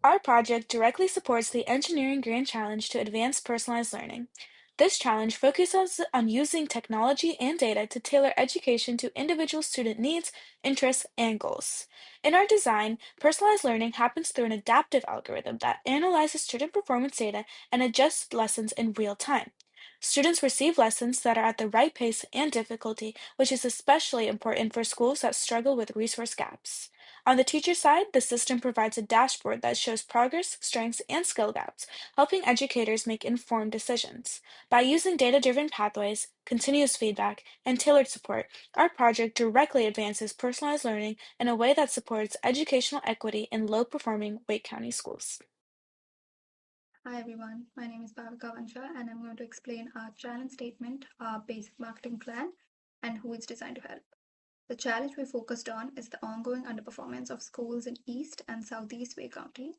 Our project directly supports the Engineering Grand Challenge to advance personalized learning. This challenge focuses on using technology and data to tailor education to individual student needs, interests, and goals. In our design, personalized learning happens through an adaptive algorithm that analyzes student performance data and adjusts lessons in real time. Students receive lessons that are at the right pace and difficulty, which is especially important for schools that struggle with resource gaps. On the teacher side, the system provides a dashboard that shows progress, strengths, and skill gaps, helping educators make informed decisions. By using data-driven pathways, continuous feedback, and tailored support, our project directly advances personalized learning in a way that supports educational equity in low-performing Wake County schools. Hi everyone, my name is Bhavika Vansha and I'm going to explain our challenge statement, our basic marketing plan, and who it's designed to help. The challenge we focused on is the ongoing underperformance of schools in East and Southeast Wake County.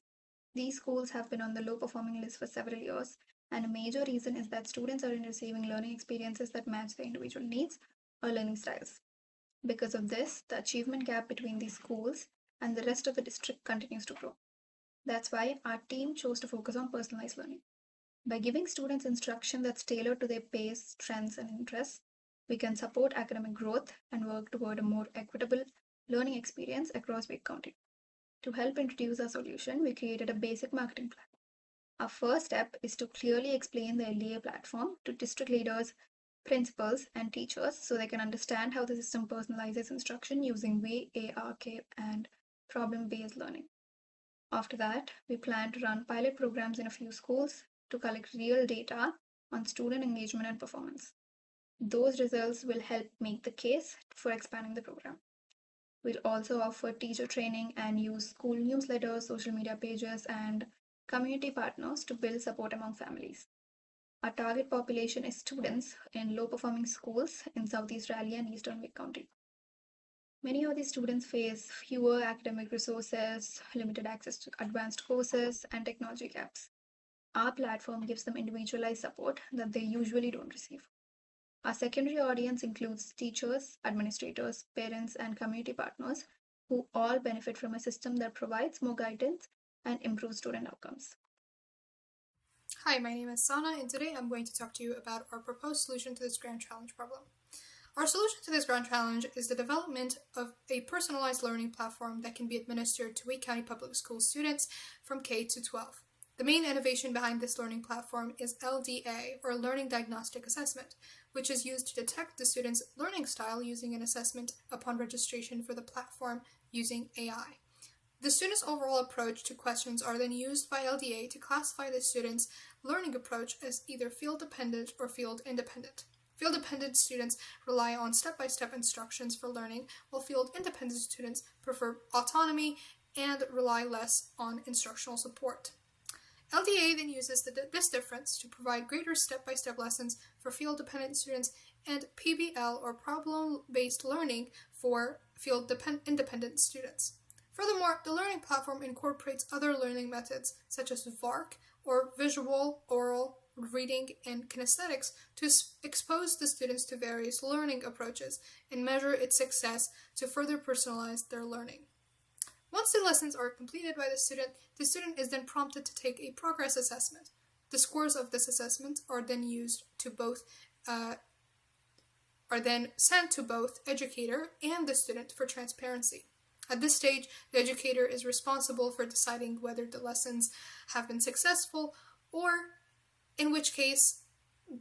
These schools have been on the low performing list for several years, and a major reason is that students aren't receiving learning experiences that match their individual needs or learning styles. Because of this, the achievement gap between these schools and the rest of the district continues to grow. That's why our team chose to focus on personalized learning. By giving students instruction that's tailored to their pace, strengths, and interests, we can support academic growth and work toward a more equitable learning experience across Wake County. To help introduce our solution, we created a basic marketing plan. Our first step is to clearly explain the LDA platform to district leaders, principals, and teachers so they can understand how the system personalizes instruction using VARK and problem based learning. After that, we plan to run pilot programs in a few schools to collect real data on student engagement and performance. Those results will help make the case for expanding the program. We'll also offer teacher training and use school newsletters, social media pages, and community partners to build support among families. Our target population is students in low performing schools in Southeast Raleigh and Eastern Wake County. Many of these students face fewer academic resources, limited access to advanced courses, and technology gaps. Our platform gives them individualized support that they usually don't receive. Our secondary audience includes teachers, administrators, parents, and community partners who all benefit from a system that provides more guidance and improves student outcomes. Hi, my name is Sana, and today I'm going to talk to you about our proposed solution to this grand challenge problem. Our solution to this grand challenge is the development of a personalized learning platform that can be administered to Wake County Public School students from K to 12. The main innovation behind this learning platform is LDA, or Learning Diagnostic Assessment, which is used to detect the student's learning style using an assessment upon registration for the platform using AI. The student's overall approach to questions are then used by LDA to classify the student's learning approach as either field-dependent or field-independent. Field-dependent students rely on step-by-step instructions for learning, while field-independent students prefer autonomy and rely less on instructional support. LDA then uses this difference to provide greater step-by-step lessons for field-dependent students and PBL, or problem-based learning, for field-independent students. Furthermore, the learning platform incorporates other learning methods such as VARK, or visual, oral, reading, and kinesthetics to expose the students to various learning approaches and measure its success to further personalize their learning. Once the lessons are completed by the student is then prompted to take a progress assessment. The scores of this assessment are then sent to both educator and the student for transparency. At this stage, the educator is responsible for deciding whether the lessons have been successful, or in which case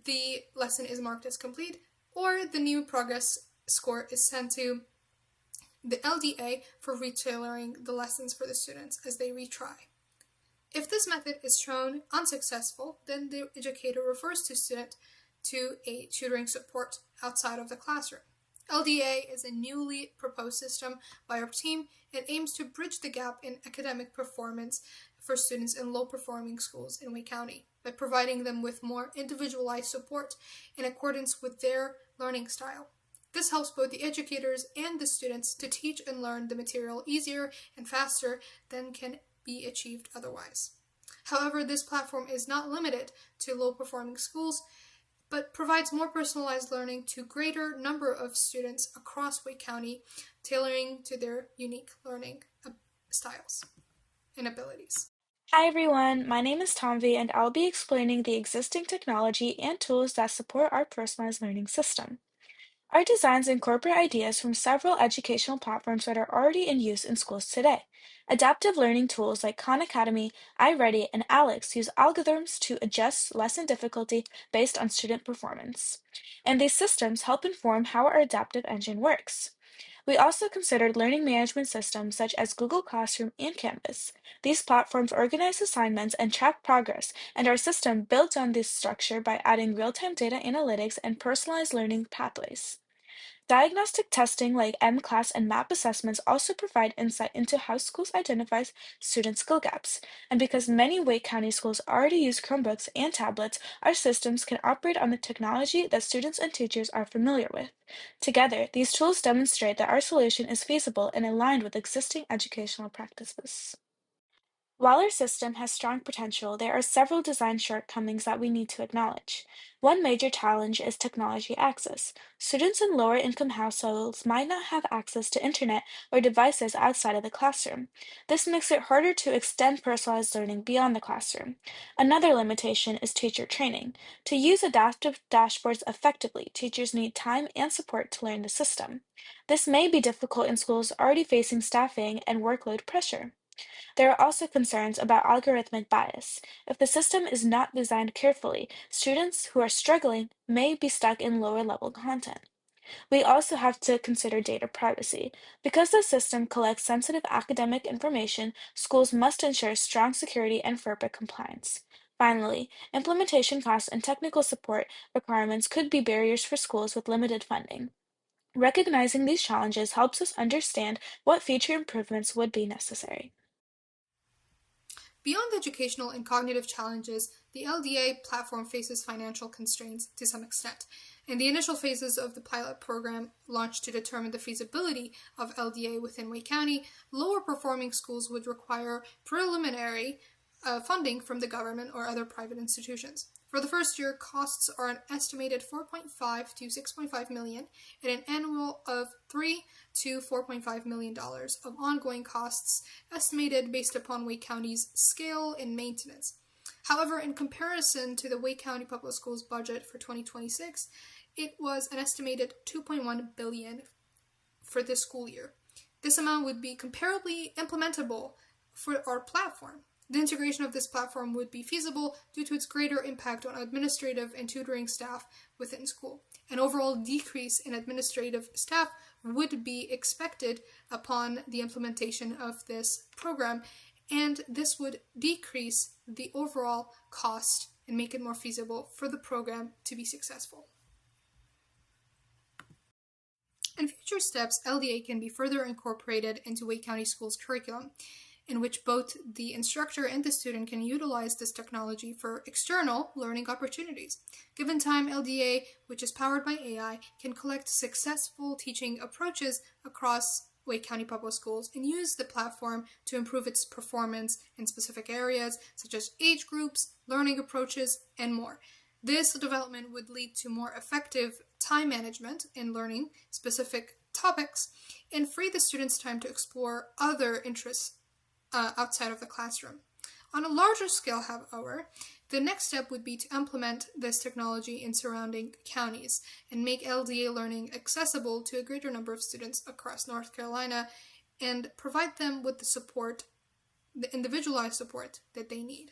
the lesson is marked as complete, or the new progress score is sent to the LDA for retailoring the lessons for the students as they retry. If this method is shown unsuccessful, then the educator refers the student to a tutoring support outside of the classroom. LDA is a newly proposed system by our team and aims to bridge the gap in academic performance for students in low-performing schools in Wake County by providing them with more individualized support in accordance with their learning style. This helps both the educators and the students to teach and learn the material easier and faster than can be achieved otherwise. However, this platform is not limited to low-performing schools, but provides more personalized learning to a greater number of students across Wake County, tailoring to their unique learning styles and abilities. Hi everyone, my name is Tomvi and I'll be explaining the existing technology and tools that support our personalized learning system. Our designs incorporate ideas from several educational platforms that are already in use in schools today. Adaptive learning tools like Khan Academy, iReady, and Alex use algorithms to adjust lesson difficulty based on student performance. And these systems help inform how our adaptive engine works. We also considered learning management systems such as Google Classroom and Canvas. These platforms organize assignments and track progress, and our system builds on this structure by adding real-time data analytics and personalized learning pathways. Diagnostic testing like MClass and MAP assessments also provide insight into how schools identify student skill gaps. And because many Wake County schools already use Chromebooks and tablets, our systems can operate on the technology that students and teachers are familiar with. Together, these tools demonstrate that our solution is feasible and aligned with existing educational practices. While our system has strong potential, there are several design shortcomings that we need to acknowledge. One major challenge is technology access. Students in lower income households might not have access to internet or devices outside of the classroom. This makes it harder to extend personalized learning beyond the classroom. Another limitation is teacher training. To use adaptive dashboards effectively, teachers need time and support to learn the system. This may be difficult in schools already facing staffing and workload pressure. There are also concerns about algorithmic bias. If the system is not designed carefully, students who are struggling may be stuck in lower level content. We also have to consider data privacy. Because the system collects sensitive academic information, schools must ensure strong security and FERPA compliance. Finally, implementation costs and technical support requirements could be barriers for schools with limited funding. Recognizing these challenges helps us understand what future improvements would be necessary. Beyond educational and cognitive challenges, the LDA platform faces financial constraints to some extent. In the initial phases of the pilot program launched to determine the feasibility of LDA within Wake County, lower performing schools would require preliminary funding from the government or other private institutions. For the first year, costs are an estimated 4.5 to 6.5 million and an annual of 3 to $4.5 million of ongoing costs estimated based upon Wake County's scale and maintenance. However, in comparison to the Wake County Public Schools budget for 2026, it was an estimated 2.1 billion for this school year. This amount would be comparably implementable for our platform. The integration of this platform would be feasible due to its greater impact on administrative and tutoring staff within school. An overall decrease in administrative staff would be expected upon the implementation of this program, and this would decrease the overall cost and make it more feasible for the program to be successful. In future steps, LDA can be further incorporated into Wake County Schools' curriculum, in which both the instructor and the student can utilize this technology for external learning opportunities. Given time, LDA, which is powered by AI, can collect successful teaching approaches across Wake County Public Schools and use the platform to improve its performance in specific areas such as age groups, learning approaches, and more. This development would lead to more effective time management in learning specific topics and free the students' time to explore other interests outside of the classroom. On a larger scale, however, the next step would be to implement this technology in surrounding counties and make LDA learning accessible to a greater number of students across North Carolina and provide them with the support, the individualized support that they need.